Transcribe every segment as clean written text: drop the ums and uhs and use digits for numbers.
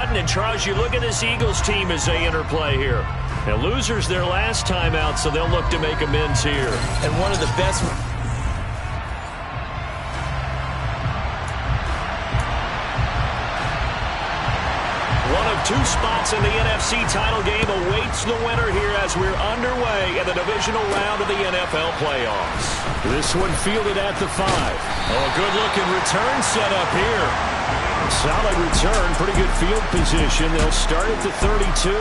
And Charles, you look at this Eagles team as they interplay here. Now, losers their last time out, so they'll look to make amends here. And one of the best... One of two spots in the NFC title game awaits the winner here as we're underway in the divisional round of the NFL playoffs. This one fielded at the 5. Oh, a good-looking return set up here. Solid return, pretty good field position. They'll start at the 32.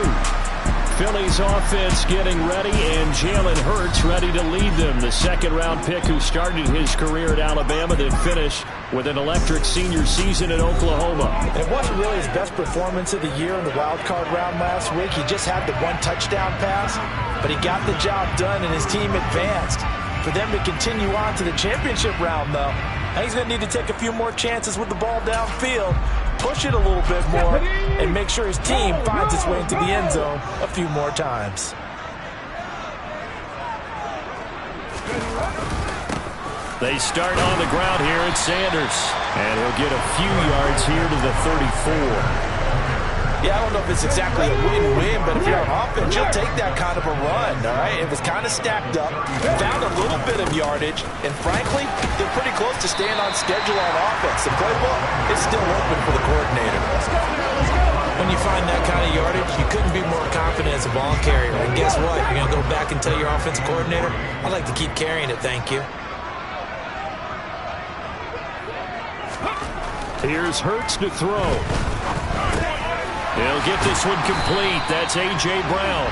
Philly's offense getting ready, and Jalen Hurts ready to lead them. The second-round pick who started his career at Alabama, then finished with an electric senior season at Oklahoma. And it wasn't really his best performance of the year in the wild card round last week. He just had the one touchdown pass, but he got the job done, and his team advanced. For them to continue on to the championship round, though, he's going to need to take a few more chances with the ball downfield, push it a little bit more, and make sure his team finds its way into the end zone a few more times. They start on the ground here at Sanders, and he'll get a few yards here to the 34. Yeah, I don't know if it's exactly a win-win, but if you're on offense, you'll take that kind of a run, all right? It was kind of stacked up, found a little bit of yardage, and frankly, they're pretty close to staying on schedule on offense. The playbook is still open for the coordinator. When you find that kind of yardage, you couldn't be more confident as a ball carrier. And guess what? You're going to go back and tell your offensive coordinator, I'd like to keep carrying it, thank you. Here's Hurts to throw. He'll get this one complete. That's A.J. Brown.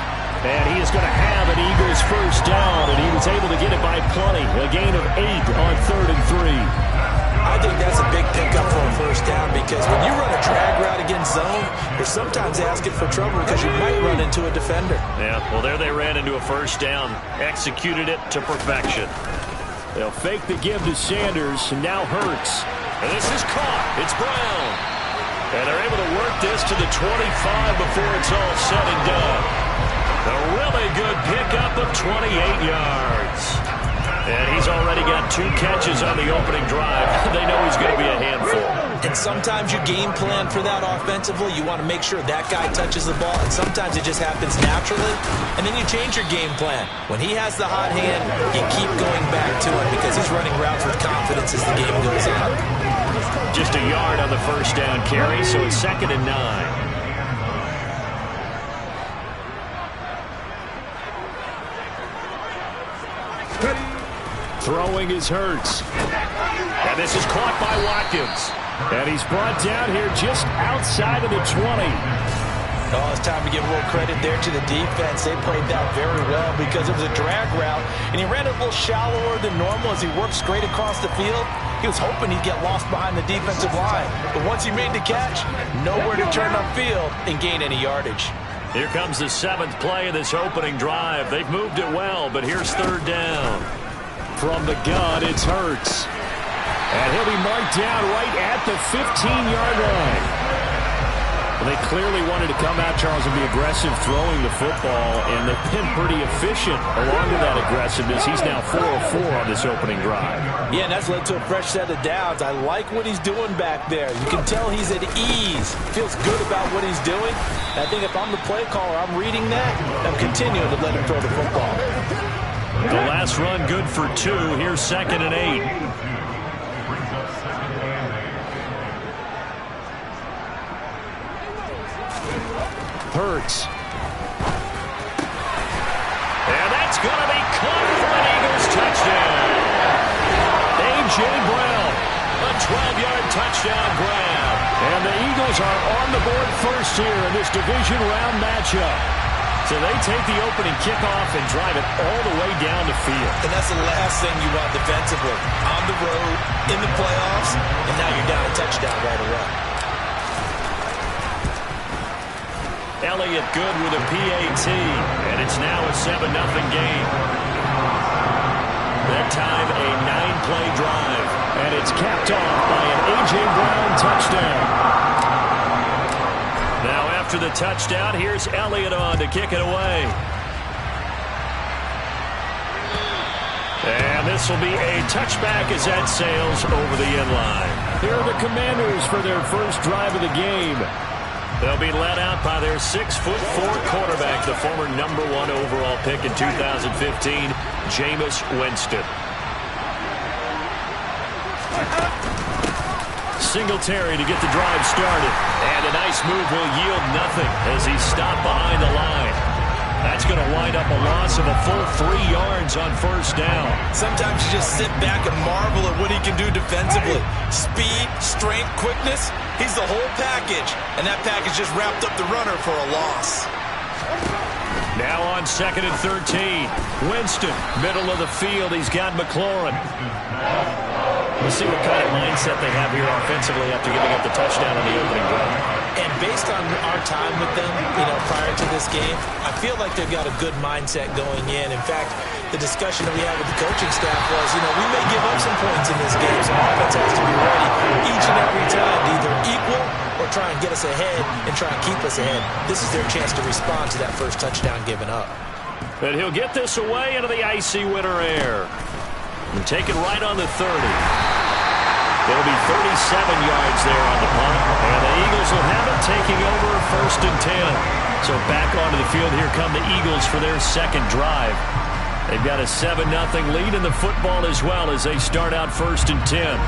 And he is going to have an Eagles first down, and he was able to get it by plenty. A gain of 8 on 3rd and 3. I think that's a big pickup for a first down because when you run a drag route against zone, you're sometimes asking for trouble because you might run into a defender. Yeah, well, there they ran into a first down. Executed it to perfection. They'll fake the give to Sanders, and now Hurts. And this is caught. It's Brown. And they're able to work this to the 25 before it's all said and done. A really good pickup of 28 yards. And he's already got 2 catches on the opening drive. They know he's going to be a handful. And sometimes you game plan for that offensively. You want to make sure that guy touches the ball. And sometimes it just happens naturally. And then you change your game plan. When he has the hot hand, you keep going back to him because he's running routes with confidence as the game goes on. Just a yard on the first down carry, so it's 2nd and 9. Throwing is Hurts. And this is caught by Watkins. And he's brought down here just outside of the 20. Oh, it's time to give a little credit there to the defense. They played that very well because it was a drag route, and he ran it a little shallower than normal as he worked straight across the field. He was hoping he'd get lost behind the defensive line. But once he made the catch, nowhere to turn upfield and gain any yardage. Here comes the 7th play of this opening drive. They've moved it well, but here's 3rd down. From the gun, it's Hurts. And he'll be marked down right at the 15-yard line. Well, they clearly wanted to come out, Charles, and be aggressive throwing the football, and they've been pretty efficient along with that aggressiveness. He's now 4 of 4 on this opening drive. Yeah, and that's led to a fresh set of downs. I like what he's doing back there. You can tell he's at ease. Feels good about what he's doing. And I think if I'm the play caller, I'm reading that. I'm continuing to let him throw the football. The last run good for 2. Here's 2nd and 8. Hurts. And that's going to be caught for an Eagles touchdown. A.J. Brown, a 12-yard touchdown grab. And the Eagles are on the board first here in this division round matchup. So they take the opening kickoff and drive it all the way down the field. And that's the last thing you want defensively. On the road, in the playoffs, and now you're down a touchdown right away. Elliott good with a PAT, and it's now a 7-0 game. That time a 9-play drive, and it's capped off by an A.J. Brown touchdown. Now after the touchdown, here's Elliott on to kick it away. And this will be a touchback as that sails over the end line. Here are the Commanders for their first drive of the game. They'll be led out by their 6'4" quarterback, the former #1 overall pick in 2015, Jameis Winston. Singletary to get the drive started. And a nice move will yield nothing as he's stopped behind the line. That's going to wind up a loss of a full 3 yards on first down. Sometimes you just sit back and marvel at what he can do defensively. Speed, strength, quickness. He's the whole package. And that package just wrapped up the runner for a loss. Now on 2nd and 13. Winston, middle of the field. He's got McLaurin. We'll see what kind of mindset they have here offensively after giving up the touchdown on the opening drive. And based on our time with them, prior to this game, I feel like they've got a good mindset going in. In fact, the discussion that we had with the coaching staff was, we may give up some points in this game, so offense has to be ready each and every time to either equal or try and get us ahead and try and keep us ahead. This is their chance to respond to that first touchdown given up. But he'll get this away into the icy winter air. And take it right on the 30. There'll be 37 yards there on the punt. And the Eagles will have it taking over 1st and 10. So back onto the field, here come the Eagles for their second drive. They've got a 7-0 lead in the football as well as they start out 1st and 10.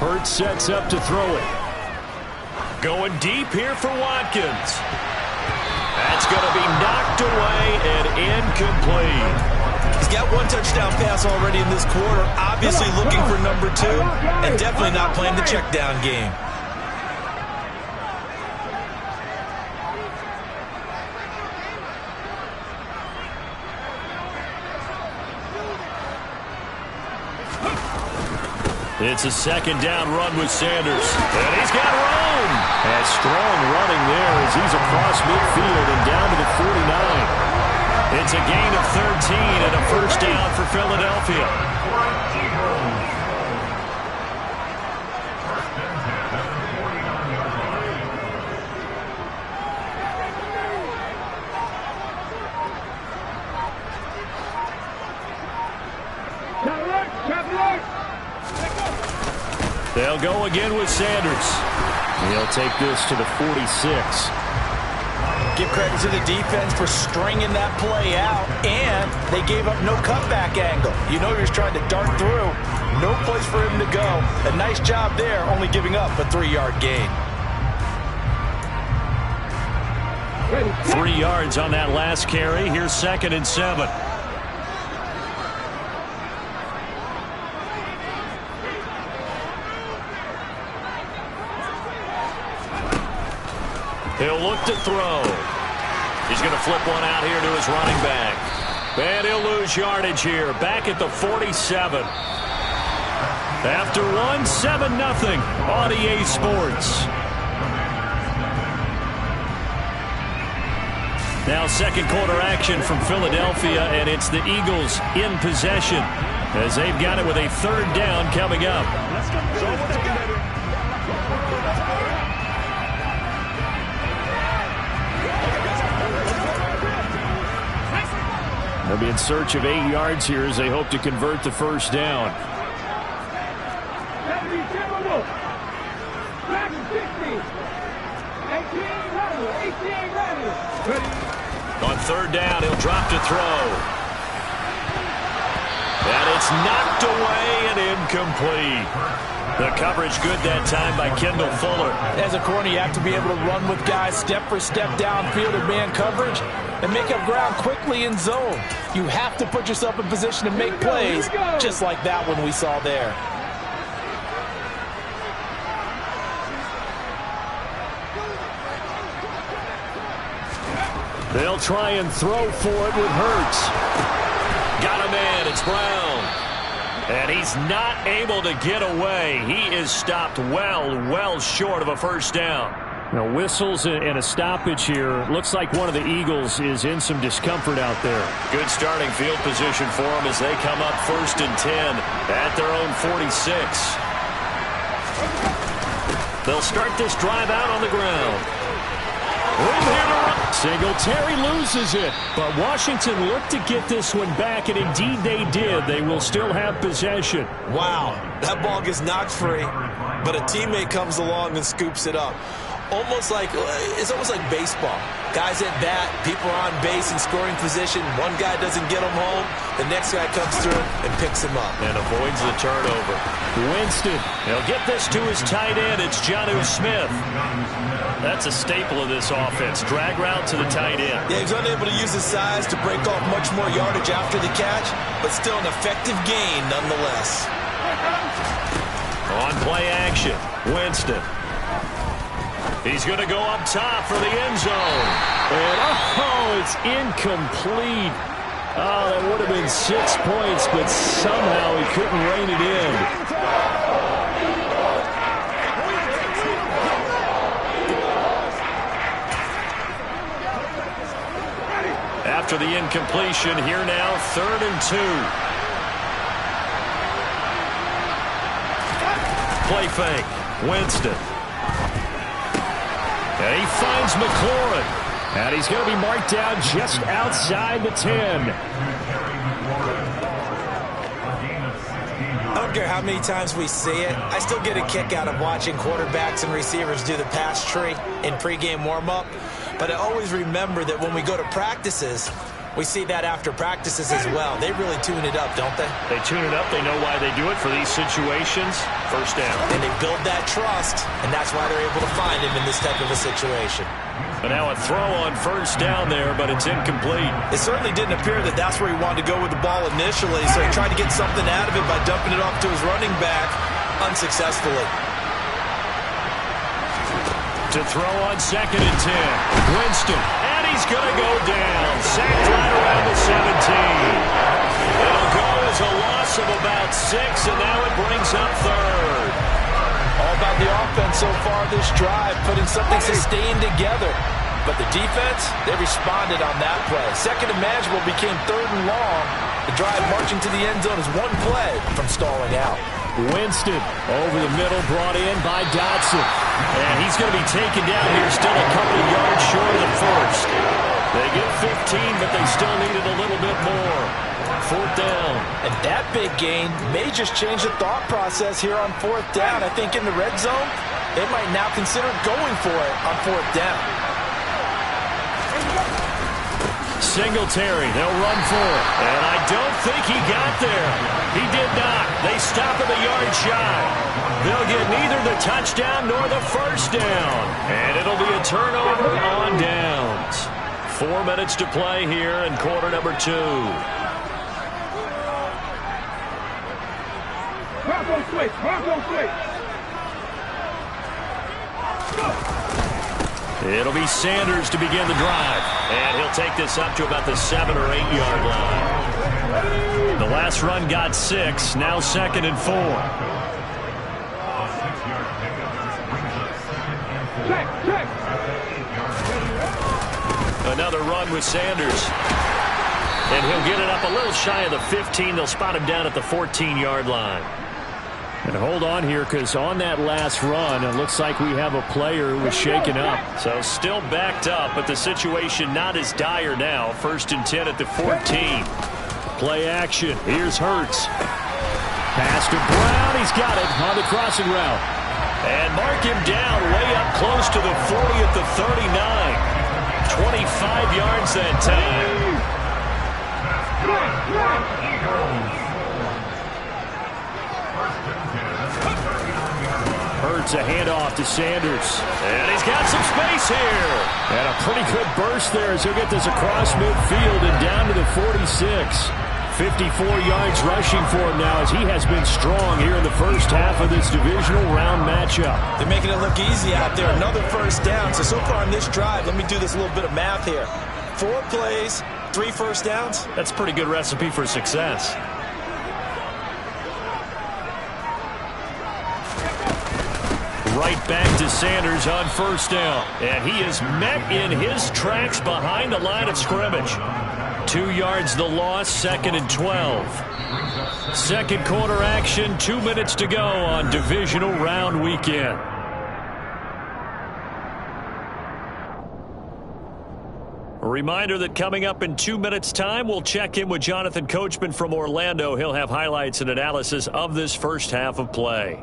Hurts sets up to throw it. Going deep here for Watkins. That's going to be knocked away and incomplete. He's got 1 touchdown pass already in this quarter. Obviously looking for number 2 and definitely not playing the check down game. It's a 2nd down run with Sanders. And he's got room. And strong running there as he's across midfield and down to the 49. It's a gain of 13 and a first down for Philadelphia. They'll go again with Sanders. He'll take this to the 46. Give credit to the defense for stringing that play out, and they gave up no cutback angle. He was trying to dart through. No place for him to go. A nice job there, only giving up a 3-yard gain. 3 yards on that last carry. Here's 2nd and 7. He'll look to throw. He's going to flip one out here to his running back. And he'll lose yardage here. Back at the 47. After one, 7-0 on EA Sports. Now 2nd quarter action from Philadelphia, and it's the Eagles in possession as they've got it with a 3rd down coming up. They'll be in search of 8 yards here as they hope to convert the first down. On 3rd down, he'll drop to throw. And it's knocked away and incomplete. The coverage good that time by Kendall Fuller. As a corner, you have to be able to run with guys step for step downfield in man coverage and make up ground quickly in zone. You have to put yourself in position to make plays, just like that one we saw there. They'll try and throw for it with Hurts. Got a man. It's Brown. And he's not able to get away. He is stopped well short of a first down. Now whistles and a stoppage here. Looks like one of the Eagles is in some discomfort out there. Good starting field position for them as they come up 1st and 10 at their own 46. They'll start this drive out on the ground. Singletary loses it, but Washington looked to get this one back, and indeed they did. They will still have possession. Wow, that ball gets knocked free, but a teammate comes along and scoops it up. It's almost like baseball. Guys at bat, people are on base in scoring position. One guy doesn't get him home. The next guy comes through and picks him up. And avoids the turnover. Winston. He'll get this to his tight end. It's Jonnu Smith. That's a staple of this offense. Drag route to the tight end. Yeah, he's unable to use his size to break off much more yardage after the catch, but still an effective gain nonetheless. On play action, Winston. He's going to go up top for the end zone. And, it's incomplete. Oh, that would have been 6 points, but somehow he couldn't rein it in. After the incompletion, here now, 3rd and 2. Play fake, Winston. And he finds McLaurin. And he's going to be marked down just outside the 10. I don't care how many times we see it. I still get a kick out of watching quarterbacks and receivers do the pass tree in pregame warm-up. But I always remember that when we go to practices, we see that after practices as well. They really tune it up, don't they? They tune it up. They know why they do it for these situations. First down. And they build that trust, and that's why they're able to find him in this type of a situation. But now a throw on first down there, but it's incomplete. It certainly didn't appear that that's where he wanted to go with the ball initially, so he tried to get something out of it by dumping it off to his running back unsuccessfully. To throw on 2nd and 10. Winston. And he's going to go down. Sacked right around the 17. It'll go as a loss of about 6, and now it brings up 3rd. All about the offense so far this drive, putting something sustained together. But the defense, they responded on that play. Second and manageable became 3rd and long. The drive marching to the end zone is one play from stalling out. Winston over the middle, brought in by Dotson. And he's going to be taken down here, still a couple yards short of the first. They get 15, but they still needed a little bit more. 4th down. And that big gain may just change the thought process here on 4th down. I think in the red zone, they might now consider going for it on 4th down. Singletary, they'll run for it. And I don't think he got there. He did not. They stop him a yard shy. They'll get neither the touchdown nor the first down. And it'll be a turnover on downs. 4 minutes to play here in quarter number 2. Bronco switch. It'll be Sanders to begin the drive. And he'll take this up to about the 7 or 8 yard line. The last run got 6. Now 2nd and 4. Check. Another run with Sanders. And he'll get it up a little shy of the 15. They'll spot him down at the 14-yard line. And hold on here, because on that last run, it looks like we have a player who was shaken up. So still backed up, but the situation not as dire now. 1st and 10 at the 14. Play action. Here's Hurts. Pass to Brown. He's got it on the crossing route. And mark him down way up close to the 40 at the 39. 25 yards that time. Hurts a handoff to Sanders. And he's got some space here. And a pretty good burst there as he'll get this across midfield and down to the 46. 54 yards rushing for him now as he has been strong here in the first half of this divisional round matchup. They're making it look easy out there. Another first down. So far in this drive, let me do this little bit of math here. 4 plays, 3 first downs. That's a pretty good recipe for success. Right back to Sanders on first down. And he is met in his tracks behind the line of scrimmage. 2 yards the loss, 2nd and 12. Second quarter action, 2 minutes to go on divisional round weekend. A reminder that coming up in 2 minutes' time, we'll check in with Jonathan Coachman from Orlando. He'll have highlights and analysis of this first half of play.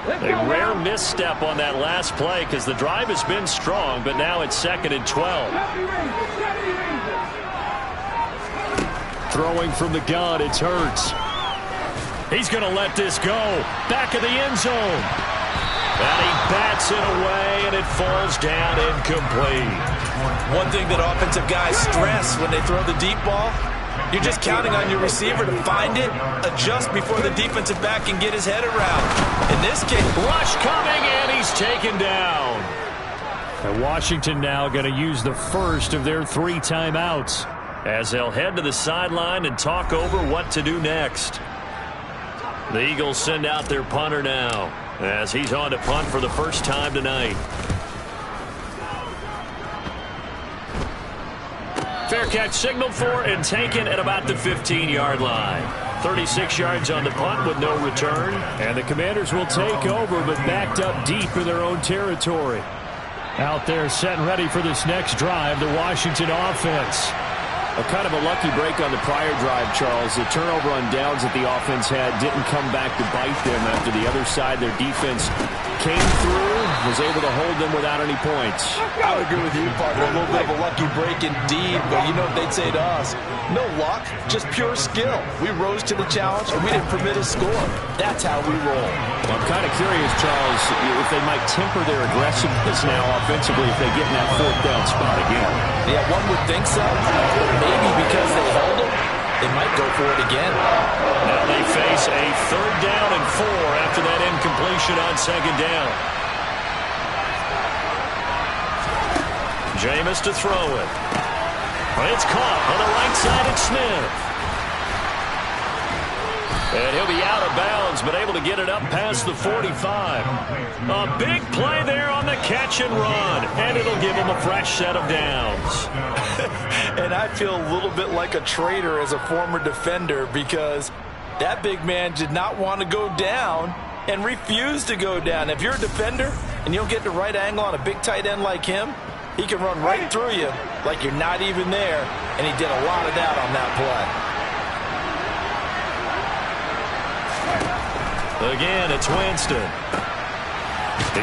A rare misstep on that last play because the drive has been strong, but now it's 2nd and 12. Throwing from the gun, it's Hurts. He's going to let this go. Back of the end zone. And he bats it away, and it falls down incomplete. One thing that offensive guys stress when they throw the deep ball, you're just counting on your receiver to find it, adjust before the defensive back can get his head around. In this case, rush coming, and he's taken down. And Washington now going to use the first of their 3 timeouts as they'll head to the sideline and talk over what to do next. The Eagles send out their punter now as he's on to punt for the first time tonight. Fair catch signaled for and taken at about the 15-yard line. 36 yards on the punt with no return. And the Commanders will take over, but backed up deep in their own territory. Out there set and ready for this next drive, the Washington offense. A kind of a lucky break on the prior drive, Charles. The turnover on downs that the offense had didn't come back to bite them after the other side. Their defense came through, was able to hold them without any points. I would agree with you, partner. A little bit of a lucky break indeed, but you know what they'd say to us? No luck, just pure skill. We rose to the challenge, and we didn't permit a score. That's how we roll. Well, I'm kind of curious, Charles, if they might temper their aggressiveness now offensively if they get in that 4th down spot again. Yeah, one would think so. Maybe because they held them, they might go for it again. Now they face a 3rd down and 4 after that incompletion on 2nd down. Jameis to throw it. It's caught on the right side at Smith. And he'll be out of bounds, but able to get it up past the 45. A big play there on the catch and run, and it'll give him a fresh set of downs. And I feel a little bit like a traitor as a former defender because that big man did not want to go down and refused to go down. If you're a defender and you don't get the right angle on a big tight end like him, he can run right through you like you're not even there, and he did a lot of that on that play. Again, it's Winston.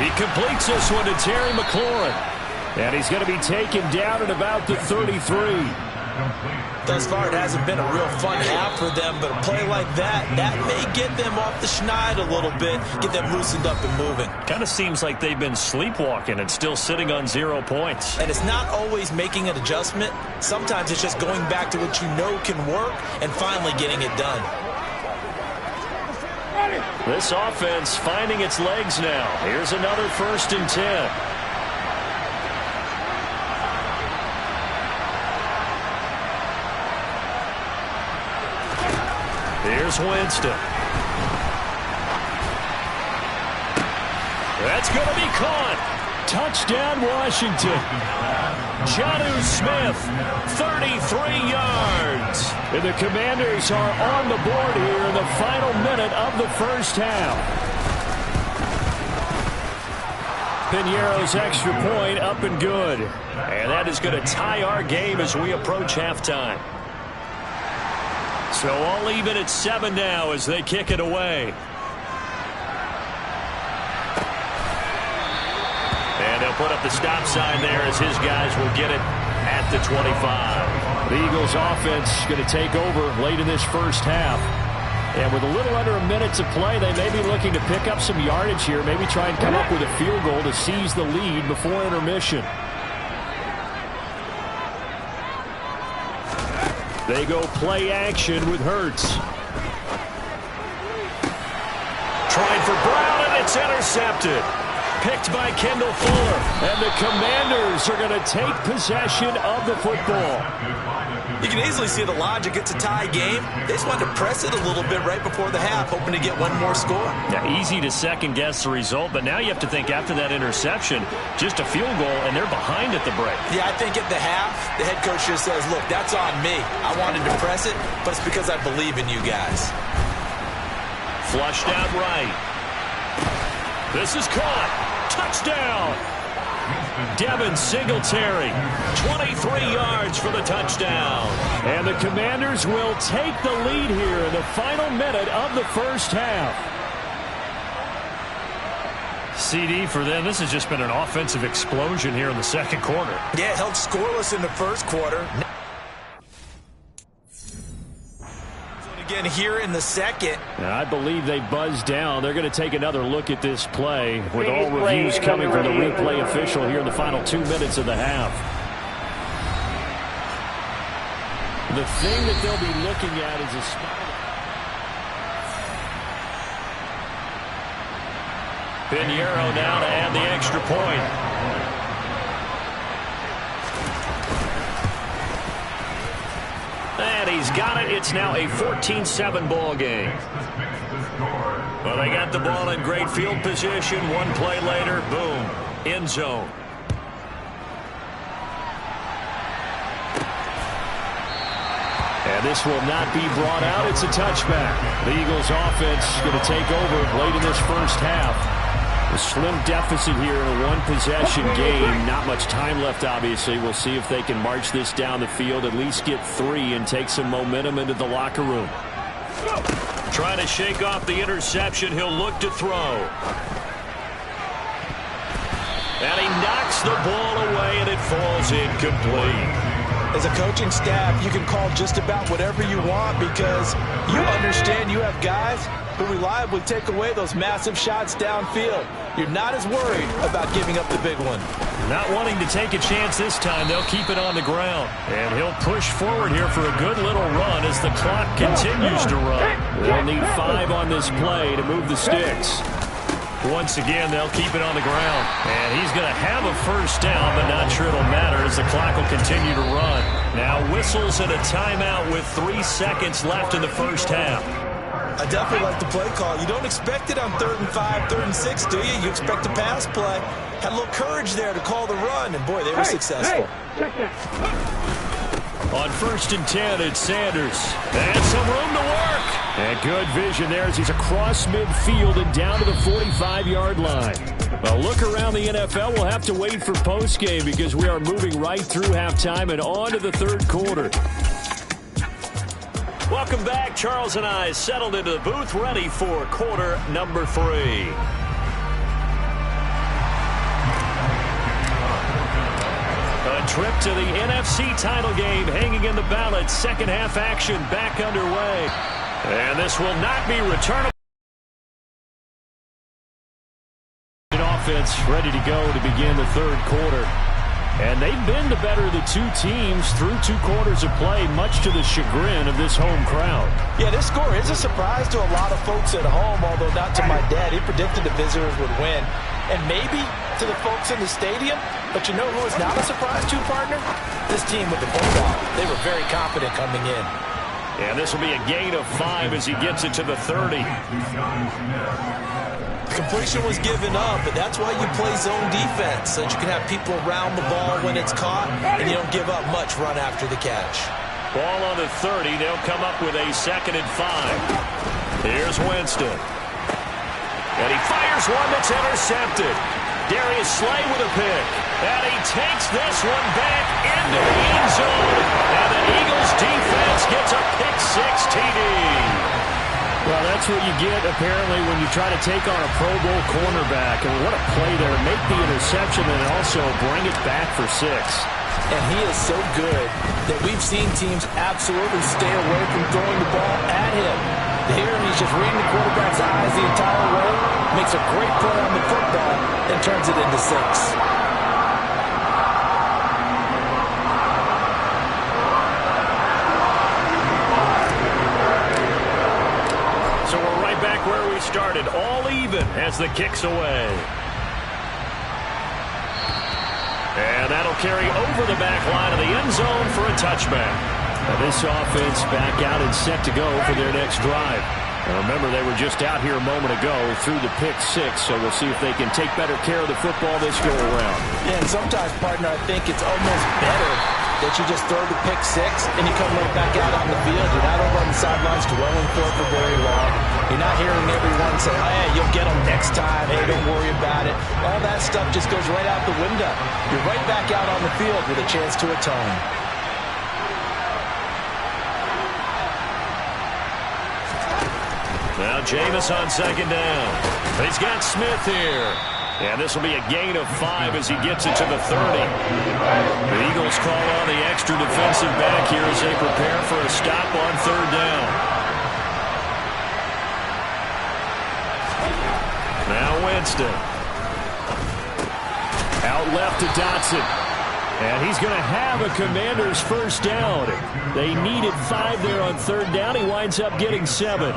He completes this one to Terry McLaurin. And he's going to be taken down at about the 33. Thus far, it hasn't been a real fun half for them, but a play like that may get them off the schneid a little bit, get them loosened up and moving. Kind of seems like they've been sleepwalking and still sitting on 0 points. And it's not always making an adjustment. Sometimes it's just going back to what you know can work and finally getting it done. This offense finding its legs now. Here's another 1st and 10. Here's Winston. That's going to be caught. Touchdown, Washington. Jonnu Smith, 33 yards. And the Commanders are on the board here in the final minute of the first half. Piñeiro's extra point up and good. And that is going to tie our game as we approach halftime. So all even at 7 now as they kick it away. And they'll put up the stop sign there as his guys will get it at the 25. The Eagles offense going to take over late in this first half. And with a little under a minute to play, they may be looking to pick up some yardage here, maybe try and come up with a field goal to seize the lead before intermission. They go play action with Hurts. Trying for Brown, and it's intercepted. picked by Kendall Fuller. And the Commanders are going to take possession of the football. You can easily see the logic. It's a tie game. They just wanted to press it a little bit right before the half, hoping to get one more score. Yeah, easy to second-guess the result, but now you have to think after that interception, just a field goal, and they're behind at the break. Yeah, I think at the half, the head coach just says, look, that's on me. I wanted to press it, but it's because I believe in you guys. Flushed out right. This is caught. Touchdown. Devin Singletary, 23 yards for the touchdown. And the Commanders will take the lead here in the final minute of the first half. CD for them, this has just been an offensive explosion here in the second quarter. Yeah, held scoreless in the first quarter. Again here in the second. I believe they buzzed down. They're going to take another look at this play with all reviews coming from the replay official here in the final 2 minutes of the half. The thing that they'll be looking at is a spot. Pinheiro now to add the extra point. And he's got it. It's now a 14-7 ball game. Well, they got the ball in great field position. One play later, boom, end zone. And this will not be brought out. It's a touchback. The Eagles offense going to take over late in this first half. A slim deficit here in a one-possession game. Not much time left, obviously. We'll see if they can march this down the field, at least get 3 and take some momentum into the locker room. Trying to shake off the interception. He'll look to throw. And he knocks the ball away, and it falls incomplete. As a coaching staff, you can call just about whatever you want because you understand you have guys who reliably take away those massive shots downfield. You're not as worried about giving up the big one. Not wanting to take a chance this time, they'll keep it on the ground. And he'll push forward here for a good little run as the clock continues to run. They'll need 5 on this play to move the sticks. Once again, they'll keep it on the ground. And he's going to have a first down, but not sure it'll matter as the clock will continue to run. Now whistles and a timeout with 3 seconds left in the first half. I definitely like the play call. You don't expect it on 3rd and 5, 3rd and 6, do you? You expect a pass play. Had a little courage there to call the run, and boy, they were successful. On 1st and 10, it's Sanders. And some room to work. And good vision there as he's across midfield and down to the 45-yard line. Well, look around the NFL. We'll have to wait for postgame because we are moving right through halftime and on to the 3rd quarter. Welcome back. Charles and I settled into the booth, ready for quarter number 3. A trip to the NFC title game hanging in the balance. Second half action back underway. And this will not be returnable. Offense ready to go to begin the 3rd quarter. And they've been the better of the 2 teams through 2 quarters of play, much to the chagrin of this home crowd. Yeah, this score is a surprise to a lot of folks at home, although not to my dad. He predicted the visitors would win. And maybe to the folks in the stadium, but you know who is not a surprise to, partner? This team with the Bulldog. They were very confident coming in. And this will be a gain of 5 as he gets it to the 30. Completion was given up, but that's why you play zone defense, so that you can have people around the ball when it's caught, and you don't give up much run after the catch. Ball on the 30. They'll come up with a 2nd and 5. Here's Winston. And he fires one that's intercepted. Darius Slay with a pick. And he takes this one back into the end zone. And the Eagles defense gets a pick-6 TD. Well, that's what you get, apparently, when you try to take on a Pro Bowl cornerback. And what a play there to make the interception and also bring it back for 6. And he is so good that we've seen teams absolutely stay away from throwing the ball at him. Here, he's just reading the quarterback's eyes the entire way, makes a great play on the football, and turns it into 6. Where we started, all even as the kick's away. And that'll carry over the back line of the end zone for a touchback. Now this offense back out and set to go for their next drive. And remember, they were just out here a moment ago through the pick six, so we'll see if they can take better care of the football this go-around. Yeah, and sometimes, partner, I think it's almost better that you just throw the pick six and you come right back out on the field. You're not over on the sidelines dwelling for very long. You're not hearing everyone say, oh, yeah, you'll get them next time. Hey, don't worry about it. All that stuff just goes right out the window. You're right back out on the field with a chance to atone. Now Jameis on second down. He's got Smith here. And this will be a gain of 5 as he gets it to the 30. The Eagles call on the extra defensive back here as they prepare for a stop on third down. Now Winston. Out left to Dotson. And he's going to have a Commander's first down. They needed 5 there on third down. He winds up getting 7.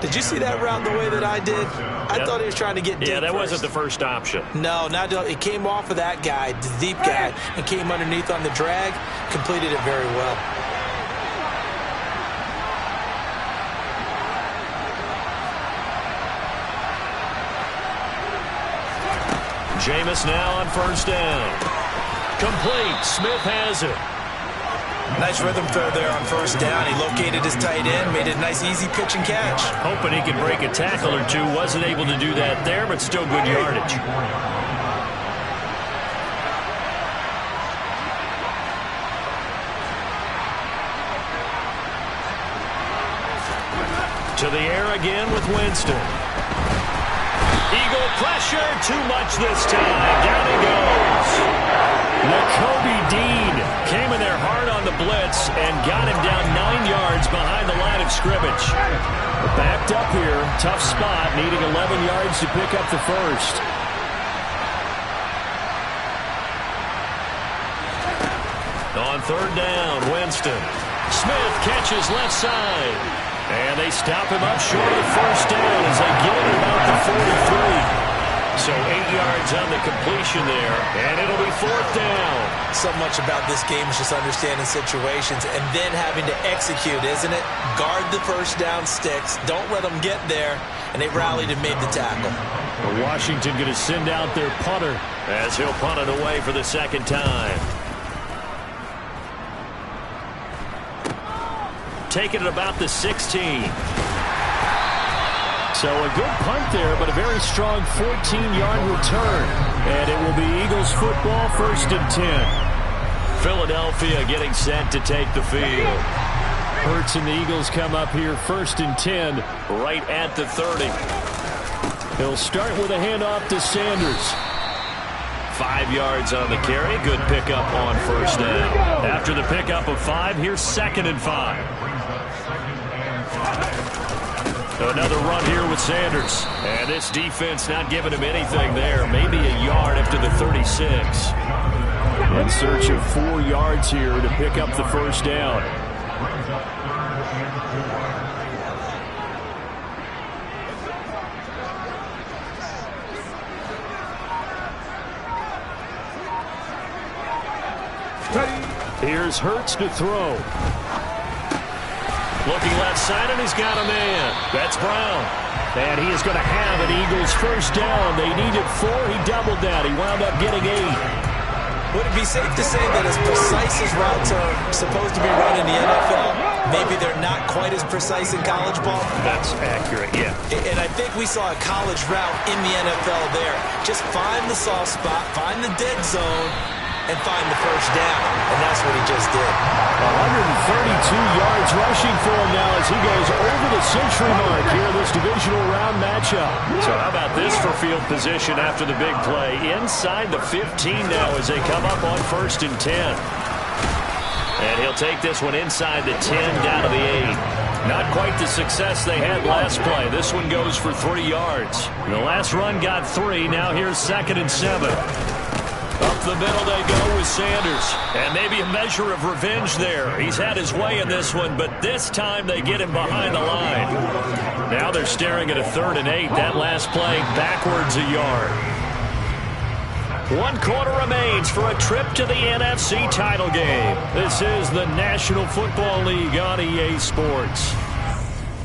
Did you see that route the way that I did? I thought he was trying to get deep. Yeah, that first. wasn't the first option. No, it came off of that guy, the deep guy, and came underneath on the drag. Completed it very well. Jameis now on first down. Complete. Smith has it. Nice rhythm throw there on first down. He located his tight end, made it a nice easy pitch and catch. Hoping he could break a tackle or two. Wasn't able to do that there, but still good yardage. To the air again with Winston. Eagle pressure, too much this time. Down he goes. Nakobe Dean Came in there hard on the blitz and got him down 9 yards behind the line of scrimmage. backed up here. Tough spot, needing 11 yards to pick up the first. On third down, Winston. Smith catches left side. And they stop him up short of the first down as they get him about the 43. So 8 yards on the completion there, and it'll be fourth down. So much about this game is just understanding situations and then having to execute, isn't it? Guard the first down sticks. Don't let them get there. And they rallied and made the tackle. Well, Washington going to send out their punter as he'll punt it away for the second time. Taking it about the 16. So a good punt there, but a very strong 14-yard return. And it will be Eagles football, 1st and 10. Philadelphia getting set to take the field. Hurts and the Eagles come up here 1st and 10. Right at the 30. He'll start with a handoff to Sanders. 5 yards on the carry. Good pickup on first down. After the pickup of 5, here's 2nd and 5. Another run here with Sanders. And this defense not giving him anything there. Maybe a yard up to the 36. In search of 4 yards here to pick up the first down. Here's Hurts to throw. Looking left side, and he's got a man. That's Brown. And he is going to have an Eagles first down. They needed 4. He doubled that. He wound up getting 8. Would it be safe to say that as precise as routes are supposed to be run in the NFL, maybe they're not quite as precise in college ball? That's accurate, yeah. And I think we saw a college route in the NFL there. Just find the soft spot, find the dead zone, and find the first down. And that's what he just did. 132 yards rushing for him now as he goes over the century mark here in this divisional round matchup. So how about this for field position after the big play? Inside the 15 now as they come up on 1st and 10. And he'll take this one inside the 10 down to the 8. Not quite the success they had last play. This one goes for 3 yards. The last run got 3. Now here's 2nd and 7. Up the middle they go with Sanders. And maybe a measure of revenge there. He's had his way in this one, but this time they get him behind the line. Now they're staring at a 3rd and 8. That last play backwards a yard. 1 quarter remains for a trip to the NFC title game. This is the National Football League on EA Sports.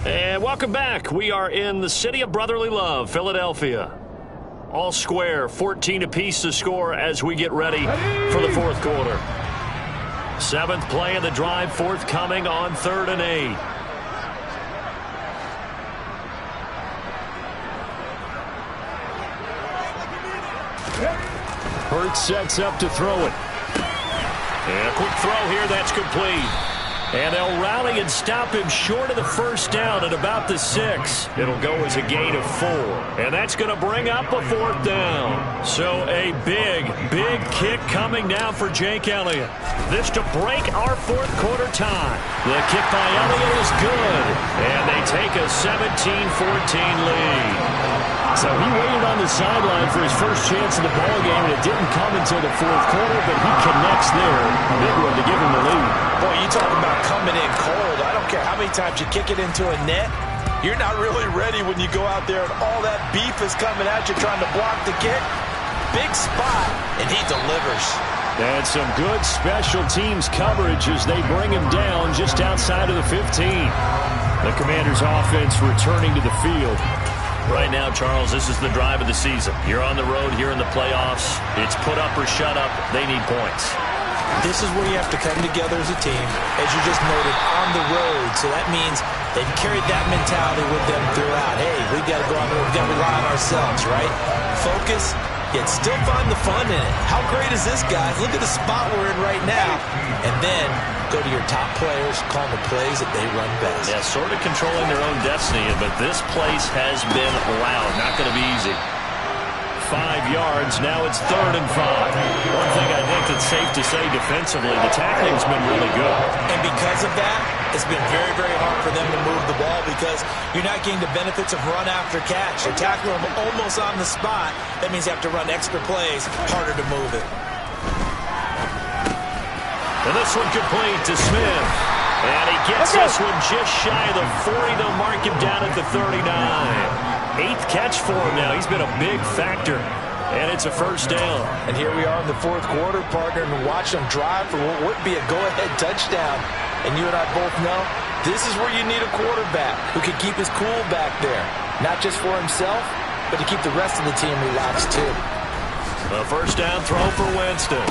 And welcome back. We are in the city of brotherly love, Philadelphia. All square, 14 apiece to score as we get ready for the fourth quarter. 7th play of the drive, forthcoming on 3rd and 8. Hurts sets up to throw it. And a quick throw here, that's complete. And they'll rally and stop him short of the first down at about the 6. It'll go as a gain of 4. And that's going to bring up a 4th down. So a big kick coming now for Jake Elliott. This to break our fourth quarter tie. The kick by Elliott is good. And they take a 17-14 lead. So he waited on the sideline for his first chance in the ball game, and it didn't come until the fourth quarter, but he connects there. A big one to give him the lead. Boy, you talk about coming in cold. I don't care how many times you kick it into a net. You're not really ready when you go out there and all that beef is coming at you trying to block the kick. Big spot, and he delivers. And some good special teams coverage as they bring him down just outside of the 15. The Commanders' offense returning to the field. Right now, Charles, this is the drive of the season. You're on the road here in the playoffs. It's put up or shut up. They need points. This is where you have to come together as a team, as you just noted, on the road. So that means they've carried that mentality with them throughout. Hey, we've got to go on the road. We've got to rely on ourselves, right? Focus, yet still find the fun in it. How great is this, guys? Look at the spot we're in right now. And then go to your top players, call the plays that they run best. Yeah, sort of controlling their own destiny, but this place has been loud. Not going to be easy. 5 yards, now it's 3rd and 5. One thing I think that's safe to say defensively, the tackling's been really good. And because of that, it's been very, very hard for them to move the ball because you're not getting the benefits of run after catch. You're tackling them almost on the spot. That means you have to run extra plays, harder to move it. And this one complete to Smith. And he gets this one just shy of the 40. They'll mark him down at the 39. 8th catch for him now. He's been a big factor. And it's a first down. And here we are in the fourth quarter, partner, and watch them drive for what would be a go-ahead touchdown. And you and I both know this is where you need a quarterback who can keep his cool back there. Not just for himself, but to keep the rest of the team relaxed too. A first down throw for Winston.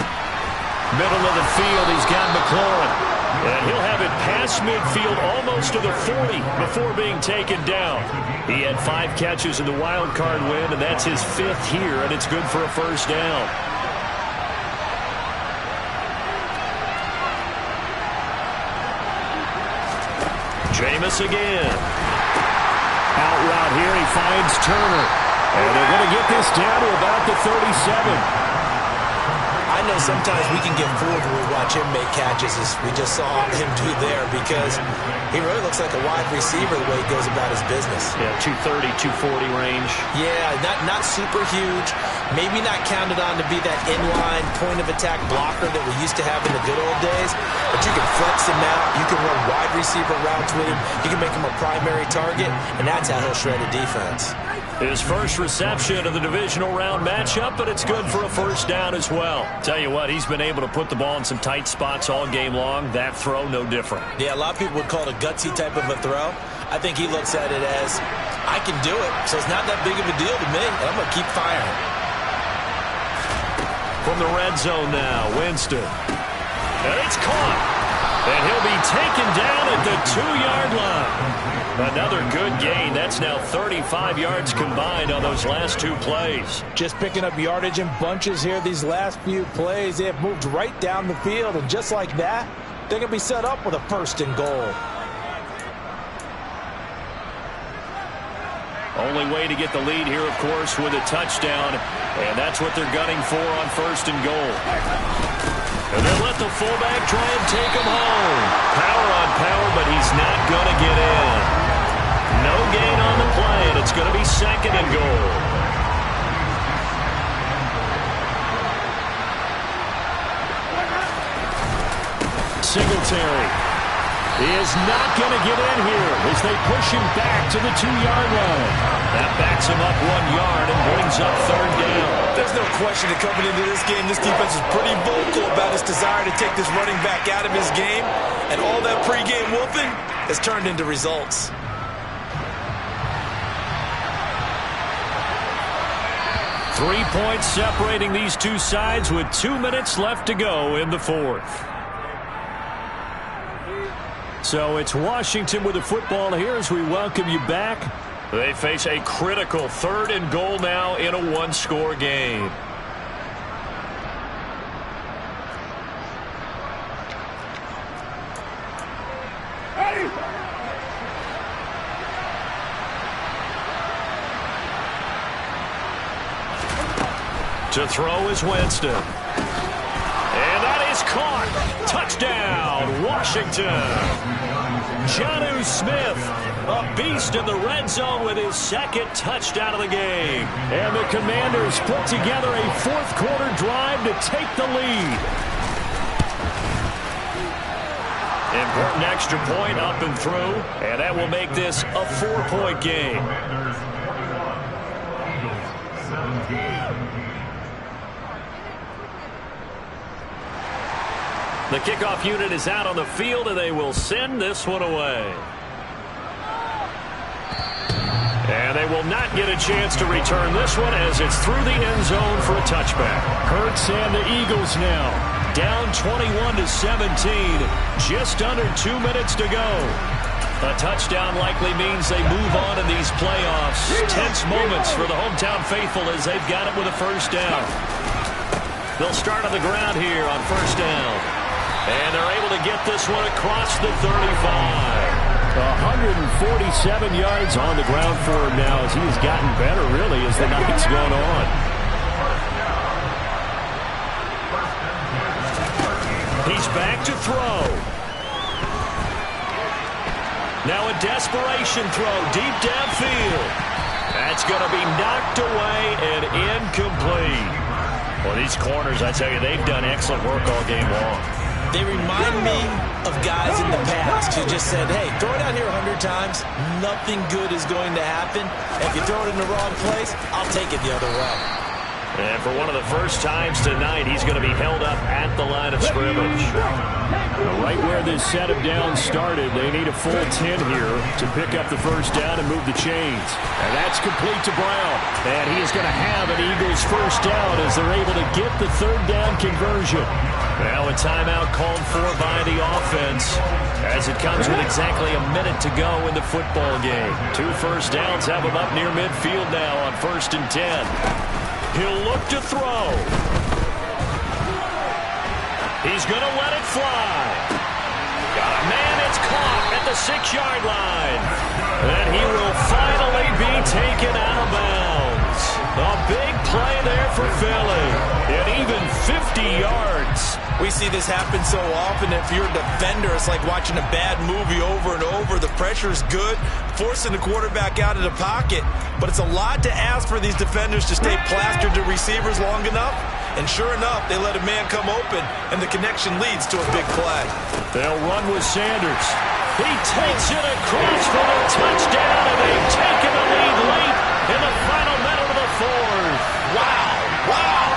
Middle of the field, he's got McLaurin. And he'll have it past midfield almost to the 40 before being taken down. He had 5 catches in the wild card win, and that's his 5th here, and it's good for a first down. Jameis again. Out route here, he finds Turner. And they're going to get this down to about the 37. I know sometimes we can get fooled when we watch him make catches, as we just saw him do there, because he really looks like a wide receiver the way he goes about his business. Yeah, 230, 240 range. Yeah, not super huge. Maybe not counted on to be that inline point-of-attack blocker that we used to have in the good old days, but you can flex him out. You can run wide receiver routes with him. You can make him a primary target, and that's how he'll shred a defense. His first reception of the divisional round matchup, but it's good for a first down as well. Tell you what, he's been able to put the ball in some tight spots all game long. That throw, no different. Yeah, a lot of people would call it a gutsy type of a throw. I think he looks at it as, I can do it, so it's not that big of a deal to me, and I'm going to keep firing. From the red zone now, Winston. And it's caught. And he'll be taken down at the 2-yard line. Another good gain. That's now 35 yards combined on those last 2 plays. Just picking up yardage in bunches here these last few plays. They have moved right down the field, and just like that, they're going to be set up with a 1st and goal. Only way to get the lead here, of course, with a touchdown. And that's what they're gunning for on 1st and goal. And they'll let the fullback try and take him home. Power on power, but he's not going to get in. No gain on the play, and it's going to be 2nd and goal. Singletary. He is not going to get in here as they push him back to the 2-yard line. That backs him up 1 yard and brings up 3rd down. There's no question that coming into this game, this defense is pretty vocal about its desire to take this running back out of his game. And all that pregame whooping has turned into results. Three points separating these two sides with 2 minutes left to go in the 4th. So it's Washington with the football here as we welcome you back. They face a critical 3rd and goal now in a 1-score game. To throw is Winston. And that is caught. Touchdown, Washington. Jonnu Smith, a beast in the red zone with his 2nd touchdown of the game. And the Commanders put together a 4th-quarter drive to take the lead. Important extra point up and through, and that will make this a 4-point game. The kickoff unit is out on the field, and they will send this one away. And they will not get a chance to return this one as it's through the end zone for a touchback. Hurts and the Eagles now. Down 21-17, just under 2 minutes to go. A touchdown likely means they move on in these playoffs. Tense moments for the hometown faithful as they've got it with a 1st down. They'll start on the ground here on 1st down. And they're able to get this one across the 35. 147 yards on the ground for him now as he has gotten better, really, as the night's gone on. He's back to throw. Now a desperation throw deep downfield. That's going to be knocked away and incomplete. Well, these corners, I tell you, they've done excellent work all game long. They remind me of guys in the past who just said, hey, throw it out here 100 times. Nothing good is going to happen. If you throw it in the wrong place, I'll take it the other way. And for one of the first times tonight, he's going to be held up at the line of scrimmage. Right where this set of downs started, they need a full 10 here to pick up the 1st down and move the chains. And that's complete to Brown. And he is going to have an Eagles 1st down as they're able to get the 3rd down conversion. Now a timeout called for by the offense as it comes with exactly a minute to go in the football game. 2 first downs have him up near midfield now on 1st and 10. He'll look to throw. He's going to let it fly. Got a man, it's caught at the 6-yard line. And he will finally be taken out of bounds. A big play there for Philly. And even 50 yards. We see this happen so often. If you're a defender, it's like watching a bad movie over and over. The pressure is good, forcing the quarterback out of the pocket. But it's a lot to ask for these defenders to stay plastered to receivers long enough. And sure enough, they let a man come open, and the connection leads to a big play. They'll run with Sanders. He takes it across for a touchdown, and they've taken the lead late in the final minute of the 4th. Wow, wow.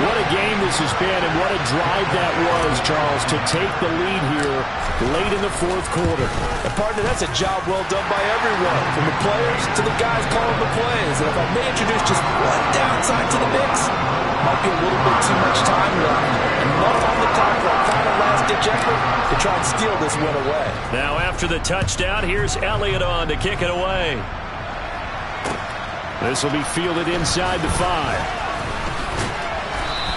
What a game this has been, and what a drive that was, Charles, to take the lead here late in the 4th quarter. And partner, that's a job well done by everyone, from the players to the guys calling the plays. And if I may introduce just one downside to the mix, might be a little bit too much time left. Enough on the clock for a final last-ditch effort to try and steal this win away. Now after the touchdown, here's Elliott on to kick it away. This will be fielded inside the 5.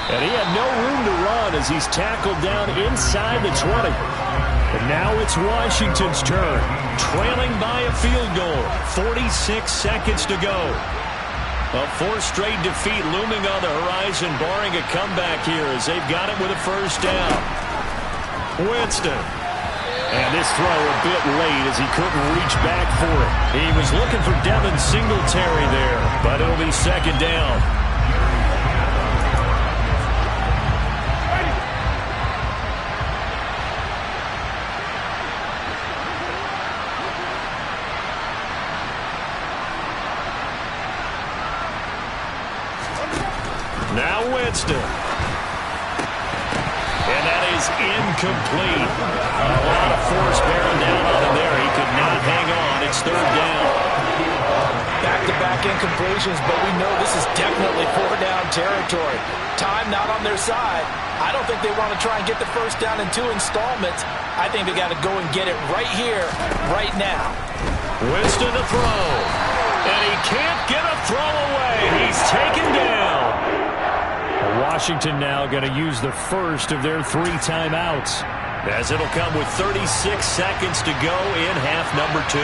And he had no room to run as he's tackled down inside the 20. And now it's Washington's turn, trailing by a field goal. 46 seconds to go. A 4th straight defeat looming on the horizon, barring a comeback here as they've got it with a 1st down. Winston. And this throw a bit late as he couldn't reach back for it. He was looking for Devin Singletary there, but it'll be 2nd down. Winston. And that is incomplete. A lot of force bearing down on him there. He could not hang on. It's third down. Back-to-back incompletions, but we know this is definitely four-down territory. Time not on their side. I don't think they want to try and get the first down in 2 installments. I think they got to go and get it right here, right now. Winston to throw. And he can't get a throw away. He's taken down. Washington now going to use the first of their 3 timeouts, as it'll come with 36 seconds to go in half number 2.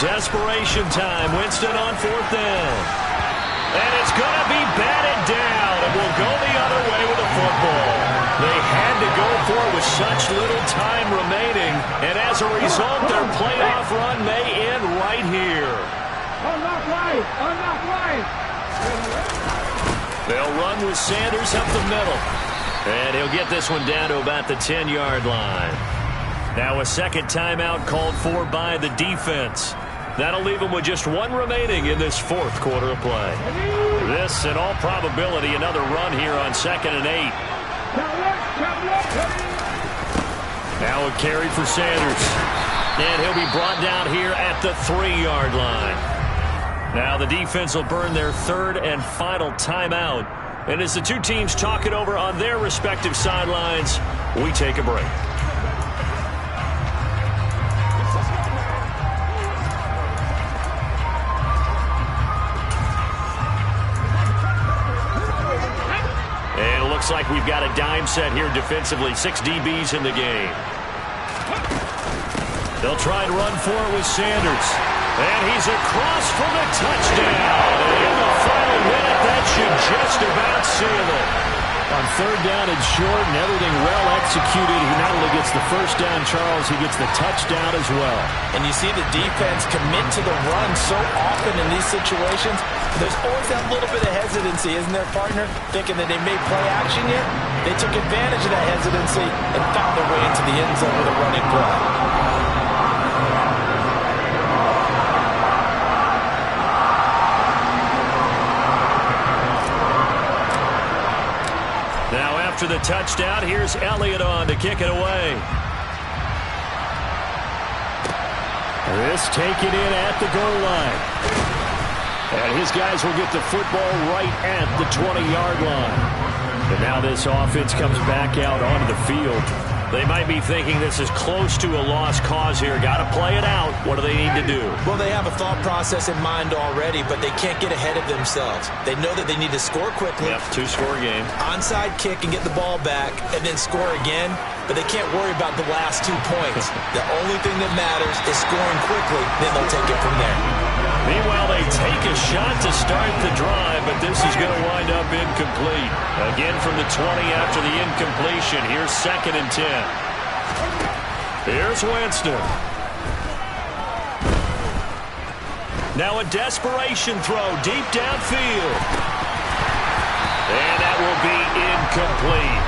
Desperation time. Winston on 4th down. And it's going to be batted down. It will go the other way with the football. They had to go for it with such little time remaining. And as a result, their playoff run may end right here. Unlock right. Unlock right. They'll run with Sanders up the middle. And he'll get this one down to about the 10-yard line. Now a second timeout called for by the defense. That'll leave them with just 1 remaining in this 4th quarter of play. This, in all probability, another run here on 2nd and 8. Now a carry for Sanders. And he'll be brought down here at the 3-yard line. Now the defense will burn their 3rd and final timeout. And as the 2 teams talk it over on their respective sidelines, we take a break. And it looks like we've got a dime set here defensively. 6 DBs in the game. They'll try and run for it with Sanders. And he's across for the touchdown. And in the final minute, that should just about seal it. On 3rd down and short and everything well executed, he not only gets the first down, Charles, he gets the touchdown as well. And you see the defense commit to the run so often in these situations. There's always that little bit of hesitancy, isn't there, partner? Thinking that they may play action yet. They took advantage of that hesitancy and found their way into the end zone with a running play. After the touchdown, here's Elliott on to kick it away. This taken in at the goal line. And his guys will get the football right at the 20-yard line. And now this offense comes back out onto the field. They might be thinking this is close to a lost cause here. Got to play it out. What do they need to do? Well, they have a thought process in mind already, but they can't get ahead of themselves. They know that they need to score quickly. Yep, 2-score game. Onside kick and get the ball back and then score again, but they can't worry about the last 2 points. The only thing that matters is scoring quickly, then they'll take it from there. Meanwhile, they take a shot to start the drive, but this is going to wind up incomplete. Again from the 20 after the incompletion. Here's 2nd and 10. Here's Winston. Now a desperation throw deep downfield. And that will be incomplete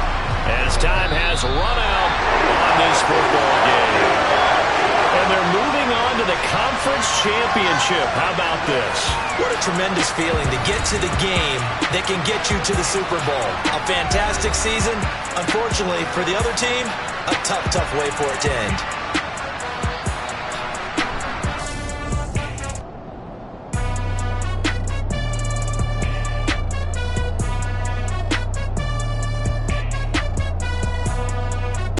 as time has run out on this football game. And they're moving on to the conference championship. How about this? What a tremendous feeling to get to the game that can get you to the Super Bowl. A fantastic season. Unfortunately, for the other team, a tough way for it to end.